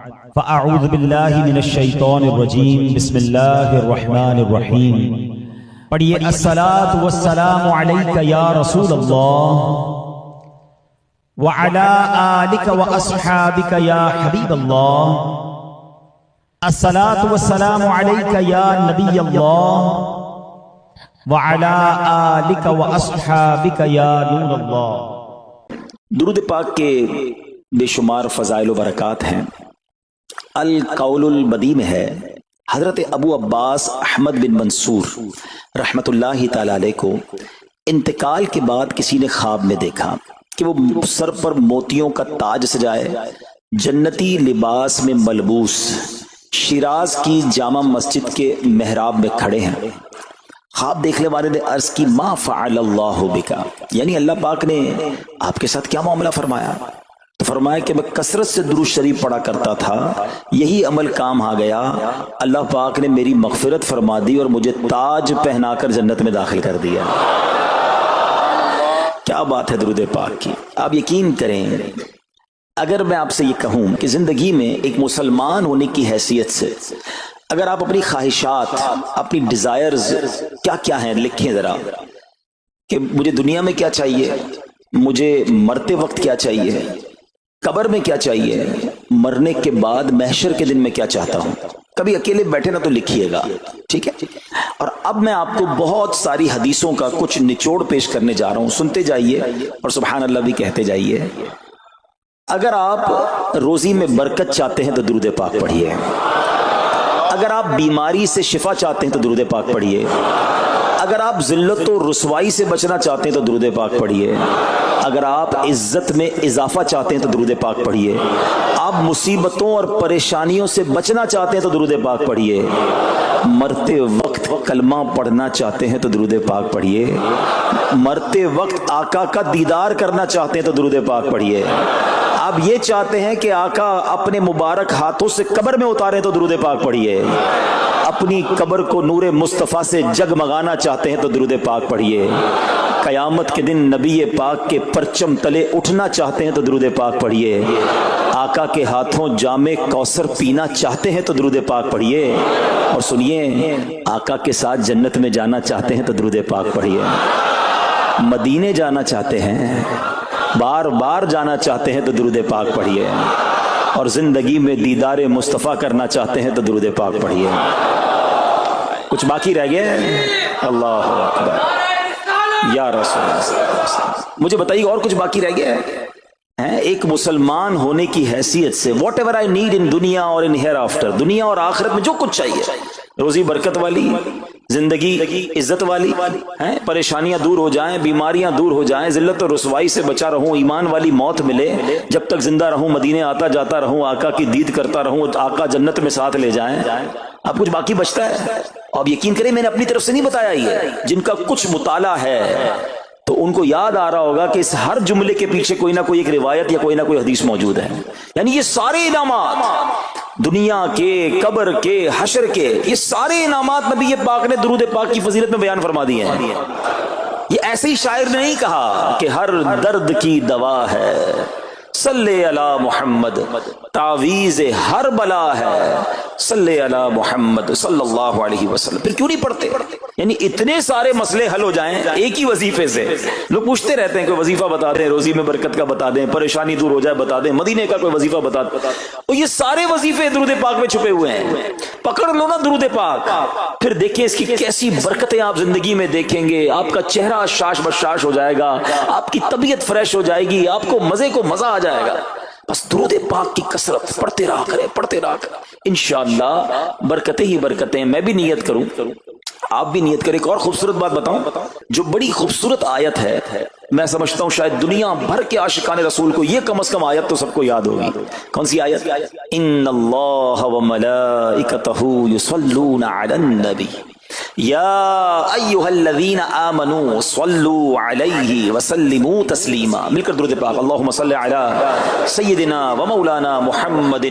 فأعوذ باللہ من الشیطان الرجیم بسم اللہ الرحمن الرحیم۔ پڑھیے الصلاۃ والسلام علیک یا رسول اللہ وعلی آلک واصحابک یا حبیب اللہ۔ الصلاۃ والسلام علیک یا نبی اللہ وعلی آلک واصحابک یا نور اللہ۔ درود پاک کے بے شمار فضائل و برکات ہیں۔ القول البدی میں ہے، حضرت ابو عباس احمد بن منصور رحمت اللہ تعالی علیہ کو انتقال کے بعد کسی نے خواب میں دیکھا کہ وہ سر پر موتیوں کا تاج سجائے، جنتی لباس میں ملبوس، شیراز کی جامع مسجد کے محراب میں کھڑے ہیں۔ خواب دیکھنے والے نے عرض کی ما فعل اللہ بکا، یعنی اللہ پاک نے آپ کے ساتھ کیا معاملہ فرمایا؟ تو فرمایا کہ میں کثرت سے درود شریف پڑھا کرتا تھا، یہی عمل کام آ گیا، اللہ پاک نے میری مغفرت فرما دی اور مجھے تاج پہنا کر جنت میں داخل کر دیا۔ کیا بات ہے درود پاک کی! آپ یقین کریں، اگر میں آپ سے یہ کہوں کہ زندگی میں ایک مسلمان ہونے کی حیثیت سے اگر آپ اپنی خواہشات، اپنی ڈیزائرز کیا کیا ہیں لکھیں ذرا، کہ مجھے دنیا میں کیا چاہیے، مجھے مرتے وقت کیا چاہیے، قبر میں کیا چاہیے، مرنے کے بعد محشر کے دن میں کیا چاہتا ہوں، کبھی اکیلے بیٹھے نہ تو لکھیے گا، ٹھیک ہے؟ اور اب میں آپ کو بہت ساری حدیثوں کا کچھ نچوڑ پیش کرنے جا رہا ہوں، سنتے جائیے اور سبحان اللہ بھی کہتے جائیے۔ اگر آپ روزی میں برکت چاہتے ہیں تو درود پاک پڑھیے، اگر آپ بیماری سے شفا چاہتے ہیں تو درود پاک پڑھیے، اگر آپ ذلت و رسوائی سے بچنا چاہتے ہیں تو درود پاک پڑھیے، اگر آپ عزت میں اضافہ چاہتے ہیں تو درود پاک پڑھیے، آپ مصیبتوں اور پریشانیوں سے بچنا چاہتے ہیں تو درود پاک پڑھیے، مرتے وقت کلمہ پڑھنا چاہتے ہیں تو درود پاک پڑھیے، مرتے وقت آقا کا دیدار کرنا چاہتے ہیں تو درود پاک پڑھیے، آپ یہ چاہتے ہیں کہ آقا اپنے مبارک ہاتھوں سے قبر میں اتاریں تو درود پاک پڑھیے، اپنی قبر کو نور مصطفیٰ سے جگمگانا چاہتے ہیں تو درود پاک پڑھیے، قیامت کے دن نبی پاک کے پرچم تلے اٹھنا چاہتے ہیں تو درود پاک پڑھیے، آقا کے ہاتھوں جام کوثر پینا چاہتے ہیں تو درود پاک پڑھیے، اور سنیے آقا کے ساتھ جنت میں جانا چاہتے ہیں تو درود پاک پڑھیے، مدینے جانا چاہتے ہیں، بار بار جانا چاہتے ہیں تو درود پاک پڑھیے، اور زندگی میں دیدار مصطفیٰ کرنا چاہتے ہیں تو درود پاک پڑھیے۔ کچھ باقی رہ گیا؟ اللہ اکبر یا رسول اللہ، مجھے بتائیے اور کچھ باقی رہ گیا ہے؟ ایک مسلمان ہونے کی حیثیت سے what ever I need in دنیا اور ان ہیئر آفٹر، دنیا اور آخرت میں جو کچھ چاہیے، روزی برکت والی زندگی، عزت والی، پریشانیاں دور ہو جائیں، بیماریاں دور ہو جائیں، ذلت اور رسوائی سے بچا رہوں، ایمان والی موت ملے، جب تک زندہ رہوں مدینے آتا جاتا رہوں، آقا کی دید کرتا رہوں، آقا جنت میں ساتھ لے جائیں۔ اب کچھ باقی بچتا ہے؟ اب یقین کریں میں نے اپنی طرف سے نہیں بتایا، یہ جن کا کچھ مطالعہ ہے تو ان کو یاد آ رہا ہوگا کہ اس ہر جملے کے پیچھے کوئی نہ کوئی ایک روایت یا کوئی نہ کوئی حدیث موجود ہے، یعنی یہ سارے انعامات دنیا کے، قبر کے، حشر کے، یہ سارے انعامات نبی پاک نے درود پاک کی فضیلت میں بیان فرما دیے ہیں۔ یہ ایسے ہی شاعر نے نہیں کہا کہ ہر درد کی دوا ہے، صلی علی محمد، تعویذ ہر بلا ہے، صلی علی محمد صلی اللہ علیہ وسلم۔ پھر کیوں نہیں پڑھتے؟ یعنی اتنے سارے مسئلے حل ہو جائیں ایک ہی وظیفے سے۔ لوگ پوچھتے رہتے ہیں کوئی وظیفہ بتا دیں، روزی میں برکت کا بتا دیں، پریشانی دور ہو جائے بتا دیں، مدینے کا کوئی وظیفہ بتا دیں، اور یہ سارے وظیفے درود پاک میں چھپے ہوئے ہیں۔ پکڑ لو نا درود پاک، پھر دیکھیں اس کی کیسی برکتیں آپ زندگی میں دیکھیں گے، آپ کا چہرہ شاش بشاش ہو جائے گا، آپ کی طبیعت فریش ہو جائے گی، آپ کو مزے کو مزہ آ جائے گا۔ بس درود پاک کی کثرت پڑھتے رہا کریں، پڑھتے رہا کریں، انشاءاللہ برکتیں ہی برکتیں۔ میں بھی نیت کروں، آپ بھی نیت کریں۔ ایک اور خوبصورت بات بتاؤں، جو بڑی خوبصورت آیت ہے، میں سمجھتا ہوں شاید دنیا بھر کے عاشقان رسول کو یہ کم از کم آیت تو سب کو یاد ہوگی۔ کون سی آیت؟ ان اللہ وملائکتہ یصلون علی النبی یا ایھا الذین آمنوا صلوا علیہ وسلموا تسلیما. مل کر درود پاک. اللہم صل علی سیدنا و مولانا محمد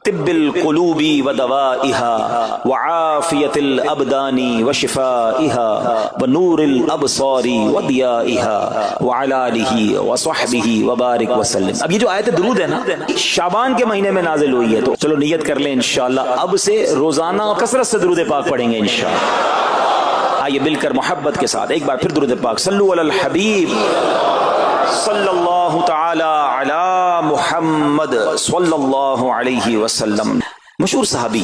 طب القلوب ودوائها وعافیت الابدان وشفائها ونور الابصار وضیائها وعلی آلہ وصحبہ وبارک وسلم. اب یہ جو آیت درود ہے نا شعبان کے مہینے میں نازل ہوئی ہے، تو چلو نیت کر لیں انشاءاللہ اب سے روزانہ کثرت سے درود پاک پڑھیں گے انشاءاللہ. آئیے مل کر محبت کے ساتھ ایک بار پھر درود پاک. صلو علی الحبیب صلی اللہ تعالی علی محمد صلی اللہ علیہ وسلم. مشہور صحابی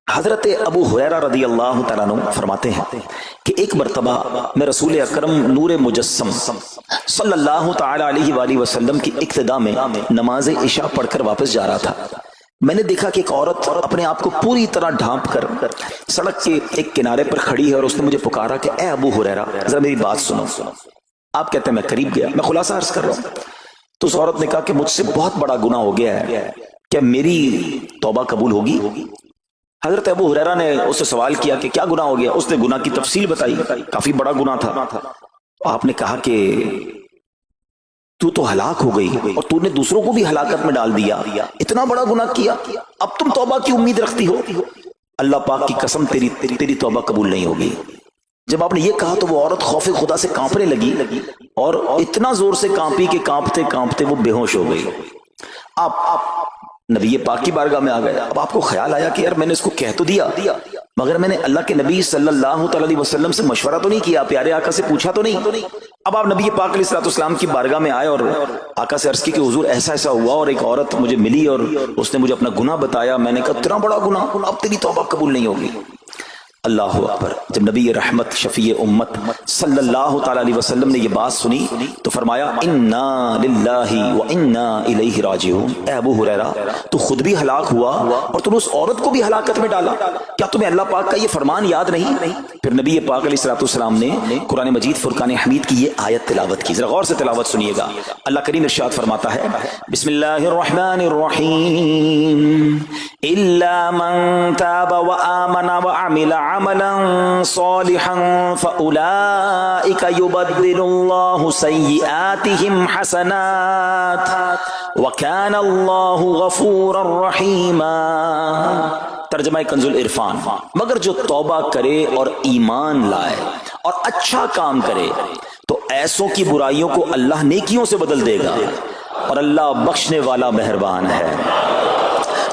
حضرت ابو ہریرہ رضی اللہ تعالیٰ عنہ فرماتے ہیں کہ ایک مرتبہ میں رسول اکرم نور مجسم صلی اللہ تعالی علیہ وآلہ وسلم کی اقتداء میں نماز عشاء پڑھ کر واپس جا رہا تھا. میں نے دیکھا کہ ایک عورت اپنے آپ کو پوری طرح ڈھانپ کر سڑک کے ایک کنارے پر کھڑی ہے اور اس نے مجھے پکارا کہ اے ابو ہریرہ ذرا میری بات سنو. آپ کہتے ہیں میں قریب گیا، میں خلاصہ عرض کر رہا ہوں. تو اس عورت نے کہا کہ مجھ سے بہت بڑا گناہ ہو گیا ہے، کیا میری توبہ قبول ہوگی؟ حضرت ابو ہریرہ نے اس سے سوال کیا کہ کیا گناہ ہو گیا؟ اس نے گناہ کی تفصیل بتائی، کافی بڑا گناہ تھا. آپ نے کہا کہ تو ہلاک ہو گئی اور تو نے دوسروں کو بھی ہلاکت میں ڈال دیا، اتنا بڑا گناہ کیا، اب تم توبہ کی امید رکھتی ہو؟ اللہ پاک کی قسم تیری توبہ قبول نہیں ہوگی. جب آپ نے یہ کہا تو وہ عورت خوف خدا سے کانپنے لگی اور اتنا زور سے کانپی کہ کانپتے کانپتے وہ بے ہوش ہو گئی. آپ نبی پاک کی بارگاہ میں آ گئے. اب آپ کو خیال آیا کہ یار میں نے اس کو کہہ تو دیا مگر میں نے اللہ کے نبی صلی اللہ تعالی علیہ وسلم سے مشورہ تو نہیں کیا، پیارے آقا سے پوچھا تو نہیں. اب آپ نبی پاک علیہ الصلوۃ والسلام کی بارگاہ میں آئے اور آقا سے عرض کی کہ حضور ایسا ایسا ہوا اور ایک عورت مجھے ملی اور اس نے مجھے اپنا گناہ بتایا. میں نے کہا اتنا بڑا گناہ، اب تیری توبہ قبول نہیں ہوگی. اللہ اکبر. جب نبی رحمت شفیع امت صلی اللہ تعالی علیہ وسلم نے یہ بات سنی تو فرمایا انا للہ و انا الیہ راجعون. اے ابو ہریرہ تو خود بھی ہلاک ہوا اور تم اس عورت کو بھی ہلاکت میں ڈالا، کیا تمہیں اللہ پاک کا یہ فرمان یاد نہیں؟ پھر نبی پاک علیہ الصلوۃ والسلام نے قرآن مجید فرقان حمید کی یہ آیت تلاوت کی. ذرا غور سے تلاوت سنیے گا. اللہ کریم ارشاد فرماتا ہے بسم اللہ الرحمن الرحیم الا من تاب وآمن وعمل عملا صالحا فأولئك يبدل الله سيئاتهم حسنات وكان الله غفورا رحيما. ترجمہ کنز العرفان. مگر جو توبہ کرے اور ایمان لائے اور اچھا کام کرے تو ایسوں کی برائیوں کو اللہ نیکیوں سے بدل دے گا اور اللہ بخشنے والا مہربان ہے.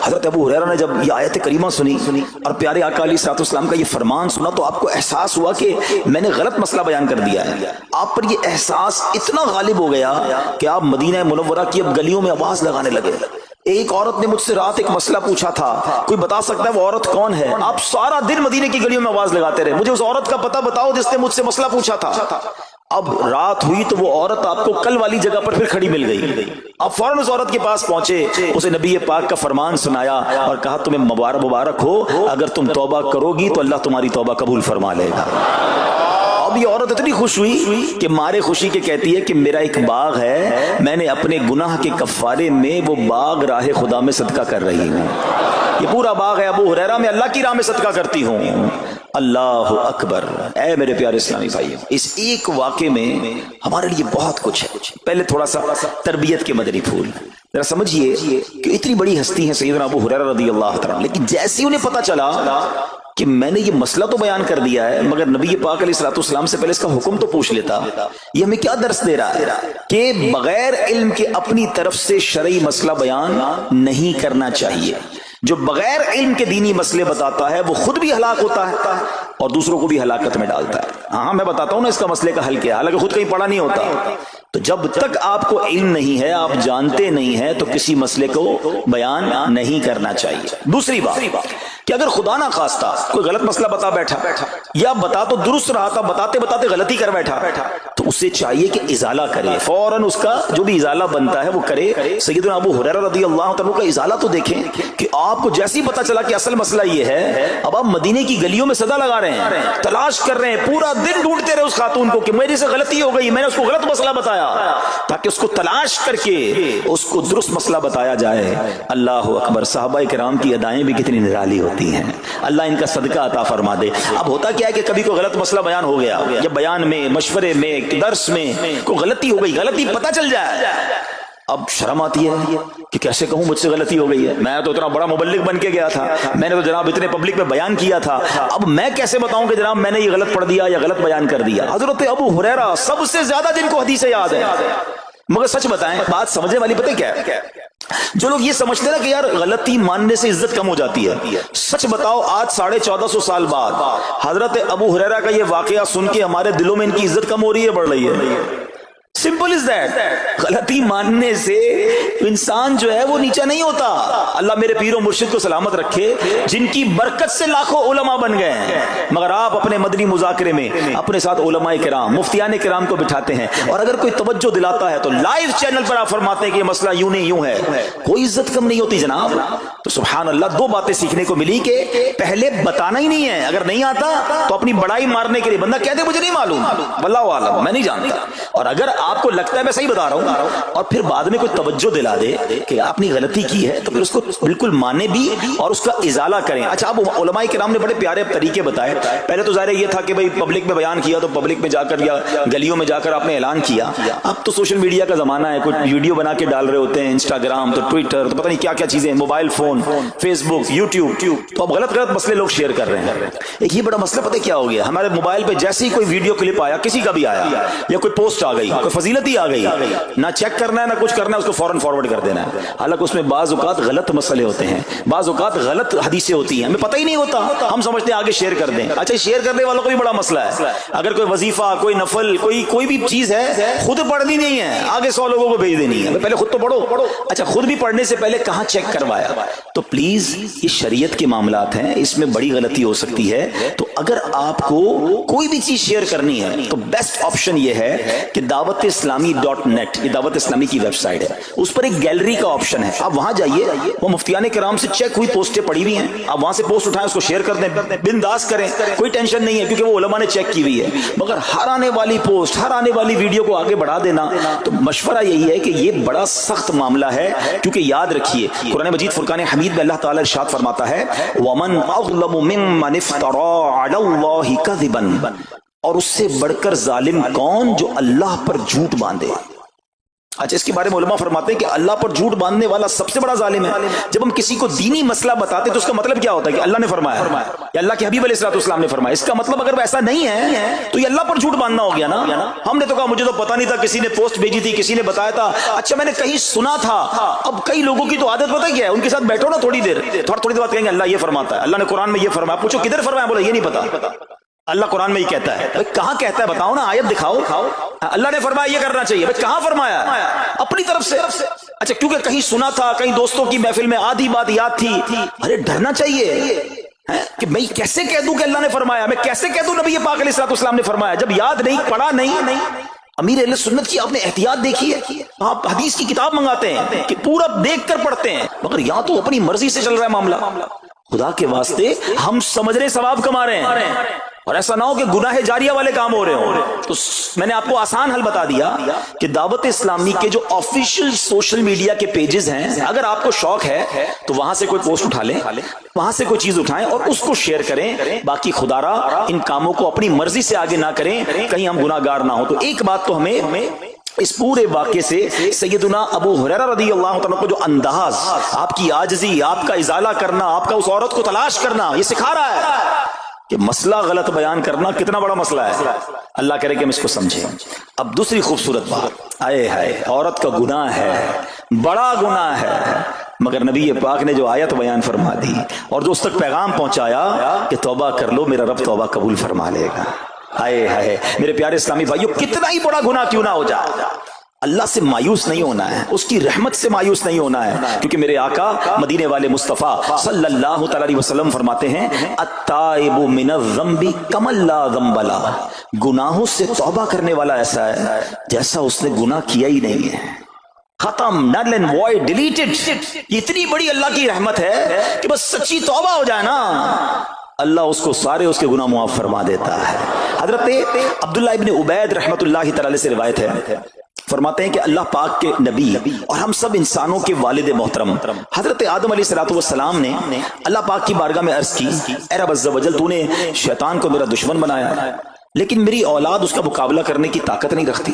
حضرت ابو ہریرہ نے جب یہ آیت کریمہ سنی اور پیارے آقا علیہ الصلوۃ والسلام کا یہ فرمان سنا تو آپ کو احساس ہوا کہ میں نے غلط مسئلہ بیان کر دیا ہے. آپ پر یہ احساس اتنا غالب ہو گیا کہ آپ مدینہ منورہ کی اب گلیوں میں آواز لگانے لگے. ایک عورت نے مجھ سے رات ایک مسئلہ پوچھا تھا، کوئی بتا سکتا ہے وہ عورت کون ہے؟ آپ سارا دن مدینے کی گلیوں میں آواز لگاتے رہے، مجھے اس عورت کا پتہ بتاؤ جس نے مجھ سے مسئلہ پوچھا تھا. اب رات ہوئی تو وہ عورت آپ کو کل والی جگہ پر پھر کھڑی مل گئی. آپ فوراً اس عورت کے پاس پہنچے، اسے نبی پاک کا فرمان سنایا اور کہا تمہیں مبارک ہو، اگر تم توبہ کرو گی تو اللہ تمہاری توبہ قبول فرما لے گا. اب یہ عورت اتنی خوش ہوئی کہ مارے خوشی کے کہتی ہے کہ میرا ایک باغ ہے، میں نے اپنے گناہ کے کفارے میں وہ باغ راہ خدا میں صدقہ کر رہی ہوں. یہ پورا باغ ہے ابو ہریرہ میں اللہ کی راہ میں صدقہ کرتی ہوں. اللہ اکبر. اے میرے پیارے اسلامی بھائیو، اس ایک واقعے میں ہمارے لیے بہت کچھ ہے. پہلے تھوڑا سا تربیت کے مدنی پھول ذرا سمجھیے کہ اتنی بڑی ہستی ہیں سیدنا ابو ہریرہ رضی اللہ تعالیٰ، لیکن جیسے انہیں پتا چلا کہ میں نے یہ مسئلہ تو بیان کر دیا ہے مگر نبی پاک علیہ الصلوۃ والسلام سے پہلے اس کا حکم تو پوچھ لیتا. یہ ہمیں کیا درس دے رہا ہے کہ بغیر علم کے اپنی طرف سے شرعی مسئلہ بیان نہیں کرنا چاہیے. جو بغیر علم کے دینی مسئلے بتاتا ہے وہ خود بھی ہلاک ہوتا ہے اور دوسروں کو بھی ہلاکت میں ڈالتا ہے. ہاں میں بتاتا ہوں نا اس کا مسئلے کا حل کیا، حالانکہ خود کہیں پڑھا نہیں ہوتا. تو جب تک آپ کو علم نہیں ہے، آپ جانتے نہیں ہیں، تو کسی مسئلے کو بیان نہیں کرنا چاہیے. دوسری بات کہ اگر خدا نہ خواستہ کوئی غلط مسئلہ بتا بیٹھا یا بتا تو درست رہا تھا، بتاتے بتاتے غلطی کر بیٹھا، تو اسے چاہیے کہ ازالہ کرے، فوراً اس کا جو بھی ازالہ بنتا ہے وہ کرے. سیدنا ابو ہریرہ رضی اللہ عنہ کا ازالہ تو دیکھیں کہ آپ کو جیسے ہی پتا چلا کہ اصل مسئلہ یہ ہے، اب آپ مدینے کی گلیوں میں صدا لگا رہے ہیں، تلاش کر رہے ہیں، پورا دن ڈھونڈتے رہے اس خاتون کو کہ میری سے غلطی ہو گئی، میں نے اس کو غلط مسئلہ بتایا، تاکہ اس کو تلاش کر کے اس کو درست مسئلہ بتایا جائے. اللہ اکبر. صحابہ کرام کی ادائیں بھی کتنی نرالی ہوتی. ہوتی ہیں. اللہ ان کا صدقہ عطا فرما دے. اب ہوتا کیا ہے کہ کبھی کوئی غلط مسئلہ بیان ہو گیا یا بیان میں, مشورے میں, درس میں کوئی غلطی ہو گئی, غلطی پتہ چل جائے, اب شرم آتی ہے کہ کیسے کہوں مجھ سے غلطی ہو گئی ہے, میں تو اتنا بڑا مبلغ بن کے گیا تھا, میں نے تو جناب اتنے پبلک میں بیان کیا تھا, اب میں کیسے بتاؤں کہ جناب میں نے یہ غلط پڑھ دیا یا غلط بیان کر دیا. حضرت ابو ہریرہ سب سے زیادہ جن کو حدیثیں یاد ہے, مگر سچ بتائیں بات سمجھنے والی پتہ کیا ہے, جو لوگ یہ سمجھتے ہیں نا کہ یار غلطی ماننے سے عزت کم ہو جاتی ہے, سچ بتاؤ آج 1450 سال بعد حضرت ابو ہریرہ کا یہ واقعہ سن کے ہمارے دلوں میں ان کی عزت کم ہو رہی ہے, بڑھ رہی ہے؟ Simple is that. غلطی ماننے سے انسان جو ہے وہ نیچا نہیں ہوتا. اللہ میرے پیر و مرشد کو سلامت رکھے, جن کی برکت سے لاکھوں علماء بن گئے ہیں, مگر آپ اپنے مدنی مذاکرے میں اپنے ساتھ علماء کرام, مفتیان کرام کو بٹھاتے ہیں, اور اگر کوئی توجہ دلاتا ہے تو لائیو چینل پر آپ فرماتے ہیں کہ یہ مسئلہ یوں نہیں یوں ہے, کوئی عزت کم نہیں ہوتی جناب. تو سبحان اللہ, دو باتیں سیکھنے کو ملی کہ پہلے بتانا ہی نہیں ہے, اگر نہیں آتا تو اپنی بڑائی مارنے کے لیے بندہ کہتے مجھے نہیں معلوم, واللہ عالم میں نہیں جانتا, اور اگر آپ کو لگتا ہے میں صحیح بتا رہا ہوں اور پھر بعد میں کوئی توجہ دلا دے کہ آپ نے غلطی کی ہے تو پھر اس کو بالکل مانے بھی اور اس کا ازالہ کریں. اچھا, اب علماء کرام نے بڑے پیارے طریقے بتائے. پہلے تو ظاہر یہ تھا کہ بھئی پبلک میں بیان کیا تو پبلک میں جا کر یا گلیوں میں جا کر آپ نے اعلان کیا. اب تو سوشل میڈیا کا زمانہ ہے, کچھ ویڈیو بنا کے ڈال رہے ہوتے ہیں, انسٹاگرام تو ٹویٹر تو پتہ نہیں کیا کیا چیزیں, موبائل فون, فیس بک, یوٹیوب, تو اب غلط غلط مسئلے لوگ شیئر کر رہے ہیں. ایک یہ بڑا مسئلہ پتہ کیا ہو گیا, ہمارے موبائل پہ جیسے ہی کوئی ویڈیو کلپ آیا, کسی کا بھی آیا, یا کوئی پوسٹ آ گئی, کوئی فضیلت ہی آ گئی, نہ چیک کرنا ہے نہ کچھ کرنا ہے, اس کو فوراً فارورڈ کر دینا ہے. حالانکہ اس میں بعض اوقات غلط مسئلے ہوتے ہیں, بعض اوقات غلط حدیثیں ہوتی ہیں, ہمیں پتہ ہی نہیں ہوتا, ہم سمجھتے ہیں آگے شیئر کر دیں. اچھا, شیئر کرنے والوں کو بھی بڑا مسئلہ ہے. اگر کوئی وظیفہ, کوئی نفل, کوئی بھی چیز ہے, خود پڑھنی نہیں ہے, آگے 100 لوگوں کو بھیج دینی ہے, پہلے خود تو پڑھو. اچھا, خود بھی پڑھنے سے پہلے کہاں چیک کروایا؟ تو پلیز یہ شریعت کے معاملات ہیں, اس میں بڑی غلطی ہو سکتی ہے. تو اگر آپ کو کوئی بھی چیز شیئر کرنی ہے تو بیسٹ آپشن یہ ہے کہ dawat-islami.net, یہ دعوت اسلامی کی ویب سائٹ ہے, اس پر ایک گیلری کا آپشن ہے, آپ وہاں جائیے, وہ مفتیان کرام سے چیک ہوئی پوسٹیں پڑی ہوئی ہیں, آپ وہاں سے پوسٹ اٹھائیں, اس کو شیئر کر دیں, بنداز کریں, کوئی ٹینشن نہیں ہے, کیونکہ وہ علماء نے چیک کی ہوئی ہے. مگر ہر آنے والی پوسٹ, ہر آنے والی ویڈیو کو آگے بڑھا دینا, تو مشورہ یہی ہے کہ یہ بڑا سخت معاملہ ہے. کیونکہ یاد رکھیے, قرآن مجید فرقان حمید میں اللہ تعالی ارشاد فرماتا ہے, وَمَنْ أَظْلَمُ مِمَّنِ افْتَرَىٰ عَلَى اللَّهِ كَذِبًا, اور اس سے بڑھ کر ظالم کون جو اللہ پر جھوٹ باندھے. اچھا, اس کے بارے میں علماء فرماتے ہیں کہ اللہ پر جھوٹ باندھنے والا سب سے بڑا ظالم ہے. جب ہم کسی کو دینی مسئلہ بتاتے تو اس کا مطلب کیا ہوتا ہے کہ اللہ نے فرمایا یا اللہ کے حبیب علیہ الصلوۃ والسلام نے فرمایا. اس کا مطلب اگر ایسا نہیں ہے تو یہ اللہ پر جھوٹ باندھنا ہو گیا نا. ہم نے تو کہا مجھے تو پتہ نہیں تھا, کسی نے پوسٹ بھیجی تھی, کسی نے بتایا تھا, اچھا میں نے کہیں سنا تھا. اب کئی لوگوں کی تو عادت پتہ کیا ہے, ان کے ساتھ بیٹھو نا تھوڑی دیر, تھوڑی دیر بعد کہیں گے اللہ یہ فرماتا ہے, اللہ نے قرآن میں یہ فرمایا. پوچھو کدھر فرمایا, بولا یہ نہیں پتا, اللہ قرآن میں یہ کہتا ہے. کہاں کہتا ہے بتاؤ نا, آیت دکھاؤ. اللہ نے فرمایا یہ کرنا چاہیے, کہاں فرمایا؟ اپنی طرف سے. اچھا, کیونکہ کہیں سنا تھا, کہیں دوستوں کی محفل میں آدھی بات یاد تھی. ارے ڈرنا چاہیے کہ میں کیسے کہہ دوں کہ اللہ نے فرمایا, میں کیسے کہہ دوں نبی پاک علیہ الصلوۃ والسلام نے فرمایا, جب یاد نہیں, پڑھا نہیں. امیر اہل سنت کی آپ نے احتیاط دیکھی ہے, آپ حدیث کی کتاب منگاتے ہیں کہ پورا دیکھ کر پڑھتے ہیں, مگر یہاں تو اپنی مرضی سے چل رہا ہے معاملہ. خدا کے واسطے ہم سمجھ رہے ثواب کما رہے ہیں, اور ایسا نہ ہو کہ گناہ جاریہ والے کام ہو رہے ہوں. تو میں نے آپ کو آسان حل بتا دیا کہ دعوت اسلامی کے جو آفیشیل سوشل میڈیا کے پیجز ہیں, اگر آپ کو شوق ہے تو وہاں سے کوئی پوسٹ اٹھا لیں, وہاں سے کوئی چیز اٹھائیں اور اس کو شیئر کریں. باقی خدا را ان کاموں کو اپنی مرضی سے آگے نہ کریں, کہیں ہم گناہ گار نہ ہوں. تو ایک بات تو ہمیں اس پورے واقعے سے سیدنا ابو ہریرہ رضی اللہ تعالیٰ کو جو انداز, آپ کی عاجزی, آپ کا ازالہ کرنا, آپ کا اس عورت کو تلاش کرنا, یہ سکھا رہا ہے کہ مسئلہ غلط بیان کرنا کتنا بڑا مسئلہ ہے. اللہ کرے کہ ہم اس کو سمجھیں. اب دوسری خوبصورت بات, آئے ہائے, عورت کا گناہ ہے, بڑا گناہ ہے, مگر نبی پاک نے جو آیت بیان فرما دی اور جو اس تک پیغام پہنچایا کہ توبہ کر لو, میرا رب توبہ قبول فرما لے گا. آئے ہائے میرے پیارے اسلامی بھائیو, کتنا ہی بڑا گناہ کیوں نہ ہو جائے, اللہ سے مایوس نہیں ہونا ہے, اس کی رحمت سے مایوس نہیں ہونا ہے. کیونکہ میرے آقا مدینے والے مصطفیٰ صلی اللہ تعالی علیہ وسلم فرماتے ہیں, التائب من الذنب کمن لا ذنب لہ, گناہوں سے توبہ کرنے والا ایسا ہے جیسا اس نے گناہ کیا ہی نہیں ہے. ختم, نل اینڈ وائڈ, ڈیلیٹڈ. یہ اتنی بڑی اللہ کی رحمت ہے کہ بس سچی توبہ ہو جائے نا, اللہ اس کو سارے اس کے گناہ معاف فرما دیتا ہے. حضرت عبداللہ ابن عبید رحمت اللہ تعالی سے روایت ہے, فرماتے ہیں کہ اللہ پاک کے نبی اور ہم سب انسانوں کے والد محترم حضرت آدم علیہ السلام نے اللہ پاک کی بارگاہ میں عرض کی، اے رب عز و جل، تو نے شیطان کو میرا دشمن بنایا ہے، لیکن میری اولاد اس کا مقابلہ کرنے کی طاقت نہیں رکھتی۔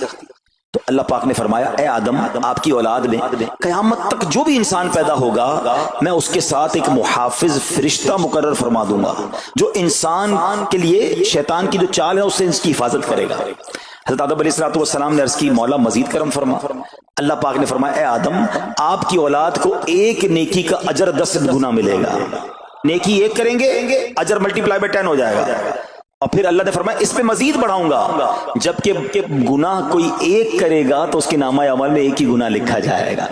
تو اللہ پاک نے فرمایا، اے آدم، آپ کی اولاد میں قیامت تک جو بھی انسان پیدا ہوگا میں اس کے ساتھ ایک محافظ فرشتہ مقرر فرما دوں گا جو انسان کے لیے شیطان کی جو چال ہے اس سے اس کی حفاظت کرے گا۔ حضرت آدم علیہ السلام نے عرض کی، مولا مزید کرم فرما۔ اللہ پاک نے فرمایا، اے آدم، آپ کی اولاد کو ایک نیکی کا اجر 10 گنا ملے گا۔ نیکی ایک کریں گے، اجر ملٹی پلائی بائی 10 ہو جائے گا۔ اور پھر اللہ نے فرمایا اس پہ مزید بڑھاؤں گا، جبکہ گناہ کوئی ایک کرے گا تو اس کے نامہ اعمال میں ایک ہی گناہ لکھا جائے گا۔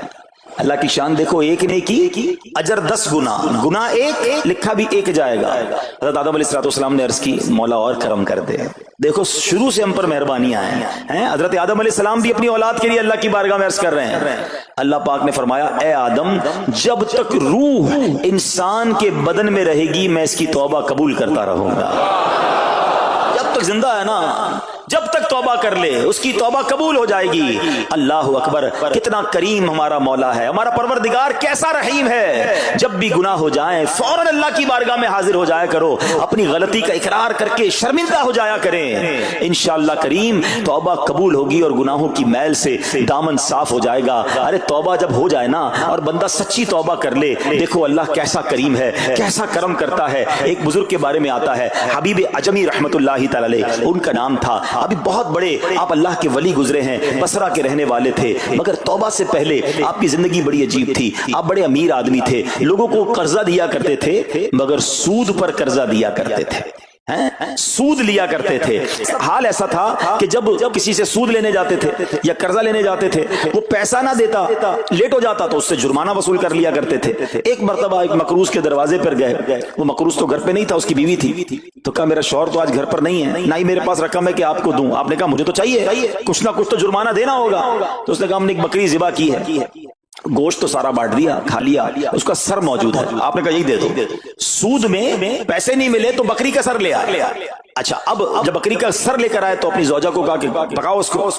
اللہ کی شان دیکھو، ایک نیکی اجر 10 گنا، گناہ ایک لکھا بھی ایک جائے گا۔ حضرت آدم علیہ السلام نے عرض کی، مولا اور کرم کر دے۔ دیکھو شروع سے ہم پر مہربانیاں ہیں۔ حضرت آدم علیہ السلام بھی اپنی اولاد کے لیے اللہ کی بارگاہ میں عرض کر رہے ہیں۔ اللہ پاک نے فرمایا، اے آدم، جب تک روح انسان کے بدن میں رہے گی میں اس کی توبہ قبول کرتا رہوں گا۔ جب تک زندہ ہے نا، جب تک توبہ کر لے اس کی توبہ قبول ہو جائے گی۔ اللہ اکبر، کتنا کریم ہمارا مولا ہے، ہمارا پروردگار کیسا رحیم ہے۔ جب بھی گناہ ہو جائیں فوراً اللہ کی بارگاہ میں حاضر ہو جایا کرو، اپنی غلطی کا اقرار کر کے شرمندہ ہو جایا کریں، انشاءاللہ کریم توبہ قبول ہوگی اور گناہوں کی میل سے دامن صاف ہو جائے گا۔ ارے توبہ جب ہو جائے نا اور بندہ سچی توبہ کر لے، دیکھو اللہ کیسا کریم ہے، کیسا کرم کرتا ہے۔ ایک بزرگ کے بارے میں آتا ہے، حبیب عجمی رحمت اللہ تعالی علیہ ان کا نام تھا۔ ابھی بہت بڑے آپ اللہ کے ولی گزرے ہیں، بصرہ کے رہنے والے تھے، مگر توبہ سے پہلے آپ کی زندگی بڑی عجیب تھی۔ آپ بڑے امیر آدمی تھے، لوگوں کو قرضہ دیا کرتے تھے مگر سود پر قرضہ دیا کرتے تھے، سود لیا کرتے تھے۔ حال ایسا تھا کہ جب کسی سے سود لینے جاتے تھے یا قرضہ لینے جاتے تھے، وہ پیسہ نہ دیتا، لیٹ ہو جاتا تو اس سے جرمانہ وصول کر لیا کرتے تھے۔ ایک مرتبہ ایک مقروض کے دروازے پر گئے، وہ مقروض تو گھر پہ نہیں تھا، اس کی بیوی تھی، تو کہا میرا شوہر تو آج گھر پر نہیں ہے، نہ ہی میرے پاس رقم ہے کہ آپ کو دوں۔ آپ نے کہا مجھے تو چاہیے، کچھ نہ کچھ تو جرمانہ دینا ہوگا۔ تو اس نے کہا ہم نے ایک بکری ذبح کی ہے، گوشت تو سارا بانٹ دیا، کھا لیا، اس کا سر موجود ہے، آپ نے کہا یہی دے دو۔ سود میں پیسے نہیں ملے تو بکری کا سر لے آئے۔ اچھا، اب جب بکری کا سر لے کر آئے تو اپنی زوجہ کو کہا کہ پکاؤ اس کو۔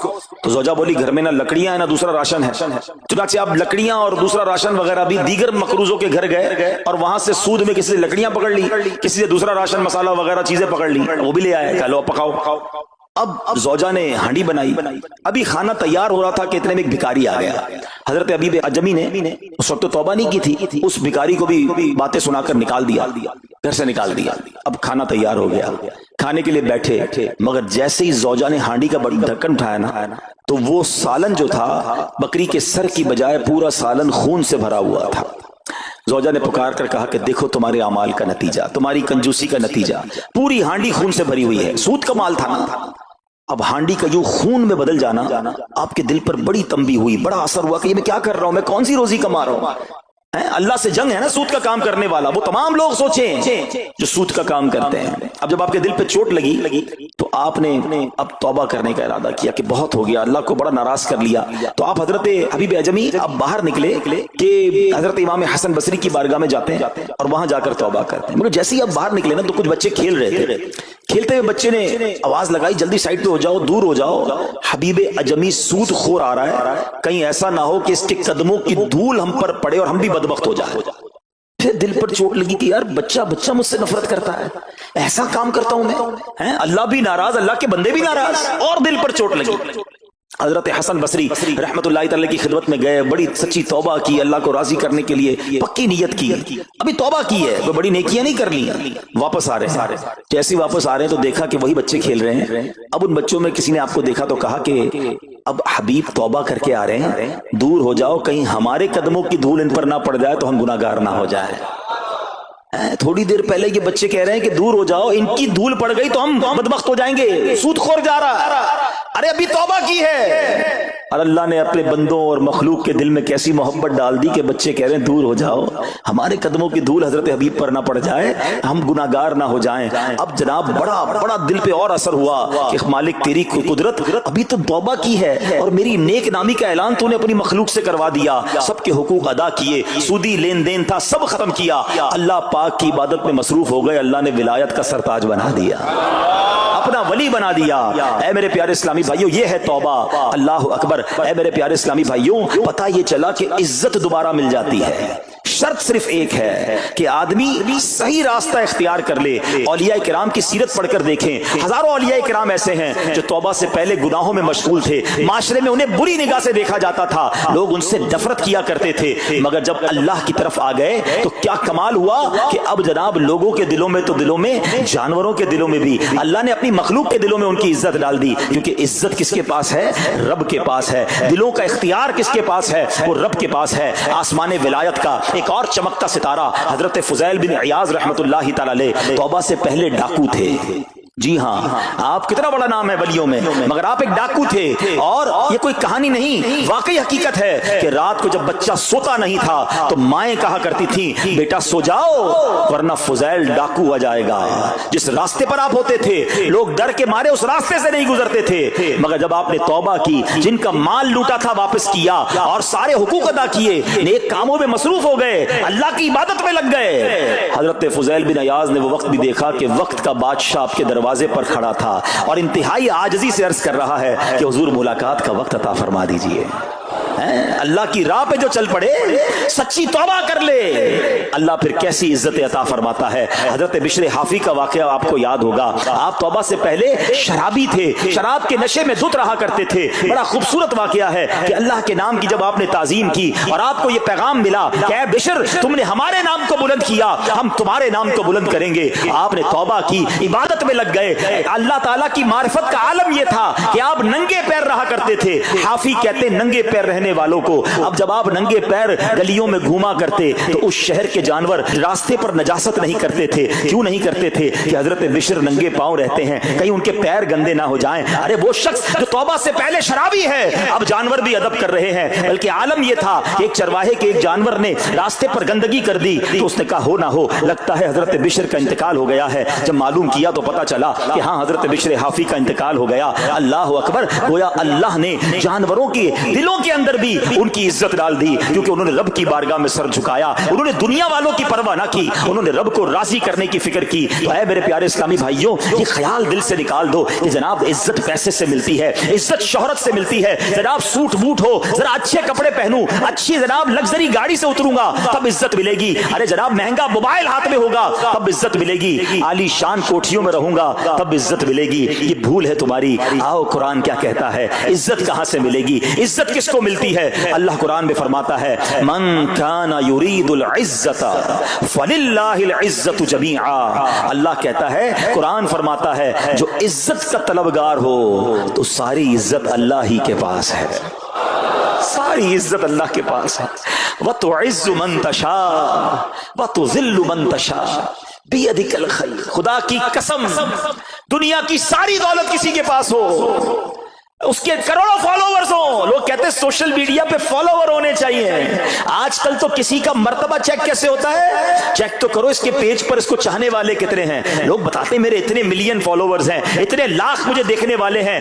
تو زوجہ بولی گھر میں نہ لکڑیاں ہیں نہ دوسرا راشن ہے۔ چنانچہ اب لکڑیاں اور دوسرا راشن وغیرہ بھی دیگر مقروضوں کے گھر گئے اور وہاں سے سود میں کسی سے لکڑیاں پکڑ لی، کسی سے دوسرا راشن مسالہ وغیرہ چیزیں پکڑ لی، وہ بھی لے آئے، کہا لو پکاؤ۔ اب زوجہ نے ہانڈی بنائی، ابھی کھانا تیار ہو رہا تھا کہ اتنے میں ایک بھکاری آ گیا۔ حضرت حبیب عجمی نے اس وقت تو توبہ نہیں کی تھی، اس بھکاری کو بھی باتیں سنا کر نکال دیا، گھر سے نکال دیا۔ اب کھانا تیار ہو گیا، کھانے کے لیے بیٹھے، مگر جیسے ہی زوجہ نے ہانڈی کا ڈھکن اٹھایا نا تو وہ سالن جو تھا بکری کے سر کی بجائے پورا سالن خون سے بھرا ہوا تھا۔ زوجہ نے پکار کر کہا کہ دیکھو تمہارے اعمال کا نتیجہ، تمہاری کنجوسی کا نتیجہ، پوری ہانڈی خون سے بھری ہوئی ہے، سود کا مال تھا نا۔ اب ہانڈی کا یوں خون میں بدل جانا آپ کے دل پر بڑی تنبیہ ہوئی، بڑا اثر ہوا کہ یہ میں کیا کر رہا ہوں، میں کون سی روزی کما رہا ہوں۔ اللہ سے جنگ ہے نا سود کا کام کرنے والا، وہ تمام لوگ سوچیں جو سود کا کام کرتے ہیں۔ اب جب آپ کے دل پہ چوٹ لگی تو آپ نے اب توبہ کرنے کا ارادہ کیا کہ بہت ہو گیا، اللہ کو بڑا ناراض کر لیا۔ تو آپ حضرت حبیب عجمی اب باہر نکلے کہ حضرت امام حسن بصری کی بارگاہ میں جاتے ہیں اور وہاں جا کر توبہ کرتے ہیں۔ مگر جیسے ہی اب باہر نکلے نا تو کچھ بچے کھیل رہے تھے، کھیلتے ہوئے بچے نے آواز لگائی جلدی سائڈ پہ ہو جاؤ، دور ہو جاؤ، حبیب عجمی سود خور آ رہا ہے، کہیں ایسا نہ ہو کہ اس کے قدموں کی دھول ہم پر پڑے اور ہم بھی بدبخت ہو جائے۔ پھر دل پر چوٹ لگی کہ یار بچہ مجھ سے نفرت کرتا ہے، ایسا کام کرتا ہوں میں، اللہ بھی ناراض، اللہ کے بندے بھی ناراض، اور دل پر چوٹ لگی۔ حضرت حسن بصری رحمت اللہ تعالی کی خدمت میں گئے، بڑی سچی توبہ کی، اللہ کو راضی کرنے کے لیے پکی نیت کی، ابھی توبہ کی ہے، کوئی بڑی نیکیاں نہیں کر لی، واپس آ رہے ہیں۔ جیسے واپس آ رہے ہیں تو دیکھا کہ وہی بچے کھیل رہے ہیں۔ اب ان بچوں میں کسی نے آپ کو دیکھا تو کہا کہ اب حبیب توبہ کر کے آ رہے ہیں، دور ہو جاؤ، کہیں ہمارے قدموں کی دھول ان پر نہ پڑ جائے تو ہم گناہ گار نہ ہو جائیں۔ تھوڑی دیر پہلے یہ بچے کہہ رہے ہیں کہ دور ہو جاؤ، ان کی دھول پڑ گئی تو ہم بدبخت ہو جائیں گے، سود خور جا رہا، ارے ابھی توبہ کی ہے۔ اور اللہ نے اپنے بندوں اور مخلوق کے دل میں کیسی محبت ڈال دی کہ بچے کہہ رہے ہیں دور ہو جاؤ، ہمارے قدموں کی دھول حضرت حبیب پر نہ پڑ جائے، ہم گناہ گار نہ ہو جائیں۔ اب جناب بڑا دل پہ اور اثر ہوا کہ مالک تیری قدرت، ابھی تو توبہ کی ہے اور میری نیک نامی کا اعلان تو نے اپنی مخلوق سے کروا دیا، سب کے حقوق ادا کیے، سودی لین دین تھا سب ختم کیا، اللہ پاک کی عبادت میں مصروف ہو گئے، اللہ نے ولایت کا سرتاج بنا دیا، اپنا ولی بنا دیا۔ اے میرے پیارے اسلامی بھائیوں یہ ہے توبہ. اللہ اکبر. اے میرے پیارے اسلامی بھائیوں, پتہ یہ چلا کہ عزت دوبارہ مل جاتی ہے. شرط صرف ایک ہے کہ آدمی صحیح راستہ اختیار کر لے. اولیاء کرام کی سیرت پڑھ کر دیکھیں, ہزاروں اولیاء کرام ایسے ہیں جو توبہ سے پہلے گناہوں میں مشغول تھے, معاشرے میں انہیں بری نگاہ سے دیکھا جاتا تھا, لوگ ان سے نفرت کیا کرتے تھے, مگر جب اللہ کی طرف آ گئے تو کیا کمال ہوا کہ اب جناب لوگوں کے دلوں میں تو دلوں میں, جانوروں کے دلوں میں بھی اللہ نے اپنی مخلوق کے دلوں میں ان کی عزت ڈال دی. کیونکہ عزت کس کے پاس ہے؟ رب کے پاس ہے. دلوں کا اختیار کس کے پاس ہے؟ وہ رب کے پاس ہے. آسمان ولایت کا ایک اور چمکتا ستارہ حضرت فضیل بن عیاض رحمت اللہ تعالی علیہ توبہ سے پہلے ڈاکو تھے. جی ہاں, آپ کتنا بڑا نام ہے ولیوں میں, مگر آپ ایک ڈاکو تھے. اور یہ کوئی کہانی نہیں, واقعی حقیقت ہے کہ رات کو جب بچہ سوتا نہیں تھا تو مائیں کہا کرتی تھیں بیٹا سو جاؤ ورنہ فضیل ڈاکو آ جائے گا. جس راستے پر آپ ہوتے تھے لوگ ڈر کے مارے اس راستے سے نہیں گزرتے تھے, مگر جب آپ نے توبہ کی, جن کا مال لوٹا تھا واپس کیا اور سارے حقوق ادا کیے, نیک کاموں میں مصروف ہو گئے, اللہ کی عبادت میں لگ گئے. حضرت فضیل بن عیاض نے وہ وقت بھی دیکھا کہ وقت کا بادشاہ آپ کے دروازے پر کھڑا تھا اور انتہائی عاجزی سے عرض کر رہا ہے کہ حضور ملاقات کا وقت عطا فرما دیجئے. اللہ کی راہ پہ جو چل پڑے, سچی توبہ کر لے, اللہ پھر کیسی عزت عطا فرماتا ہے. حضرت بشر حافی کا واقعہ آپ کو یاد ہوگا. آپ توبہ سے پہلے شرابی تھے, شراب کے نشے میں دھت رہا کرتے تھے. بڑا خوبصورت واقعہ ہے کہ اللہ کے نام کی جب آپ نے تعظیم کی اور آپ کو یہ پیغام ملا کہ اے بشر تم نے ہمارے نام کو بلند کیا, ہم تمہارے نام کو بلند کریں گے, آپ نے توبہ کی, عبادت میں لگ گئے. اللہ تعالیٰ کی معرفت کا عالم یہ تھا کہ آپ ننگے پیر رہا کرتے تھے. حافی کہتے ننگے پیر رہنے والوں کو, اب جب آپ ننگے پیر گلیوں میں گھوما کرتے تو اس شہر کے جانور راستے پر نجاست نہیں کرتے تھے. کیوں نہیں کرتے تھے؟ کہ حضرت بشر ننگے پاؤں رہتے ہیں, کہیں ان کے پیر گندے نہ ہو جائیں. ارے وہ شخص جو توبہ سے پہلے شرابی ہے, اب جانور بھی ادب کر رہے ہیں. بلکہ عالم یہ تھا کہ ایک چرواہے کے ایک جانور نے راستے پر گندگی کر دی تو اس نے کہا ہو نہ ہو لگتا ہے حضرت بشر کا انتقال ہو گیا ہے. جب معلوم کیا تو پتا چلا کہ ہاں حضرت بشر حافی کا انتقال ہو گیا. اللہ اکبر. گویا اللہ نے جانوروں کے دلوں کے اندر بھی ان کی عزت ڈال دی, کیونکہ انہوں نے رب کی بارگاہ میں سر جھکایا, انہوں نے دنیا والوں کی پرواہ نہ کی, انہوں نے رب کو راضی کرنے کی فکر کی. تو اے میرے پیارے اسلامی بھائیوں, یہ خیال دل سے نکال دو کہ جناب عزت پیسے سے ملتی ہے, عزت شہرت سے ملتی ہے. جناب سوٹ بوٹ ہو, ذرا اچھے کپڑے پہنوں, اچھی جناب لگژری گاڑی سے اتروں گا تب عزت ملے گی. ارے جناب مہنگا موبائل ہاتھ میں ہوگا تب عزت ملے گی. عالی شان کوٹھیوں میں رہوں گا تب عزت ملے گی. یہ بھول ہے تمہاری. آؤ قرآن کیا کہتا ہے, عزت کہاں سے ملے گی, عزت کس کو ملتی ہے؟ اللہ قرآن میں فرماتا ہے من کان یرید العزت فللہ العزت جمیعا. اللہ کہتا ہے, قرآن فرماتا ہے جو عزت کا طلبگار ہو تو ساری عزت اللہ ہی کے پاس ہے, ساری عزت اللہ کے پاس ہے. وَتُعِزُّ مَن تَشَاءُ وَتُذِلُّ مَن تَشَاءُ بِيَدِكَ الْخَيْرُ. خدا کی قسم دنیا کی ساری دولت کسی کے پاس ہو, اس کے کروڑوں فالوورز ہوں, لوگ کہتے ہیں سوشل میڈیا پہ فالوور ہونے چاہیے. آج کل تو کسی کا مرتبہ چیک کیسے ہوتا ہے, چیک تو کرو اس کے پیج پر اس کو چاہنے والے کتنے ہیں. لوگ بتاتے ہیں میرے اتنے ملین فالوورز ہیں, اتنے لاکھ مجھے دیکھنے والے ہیں.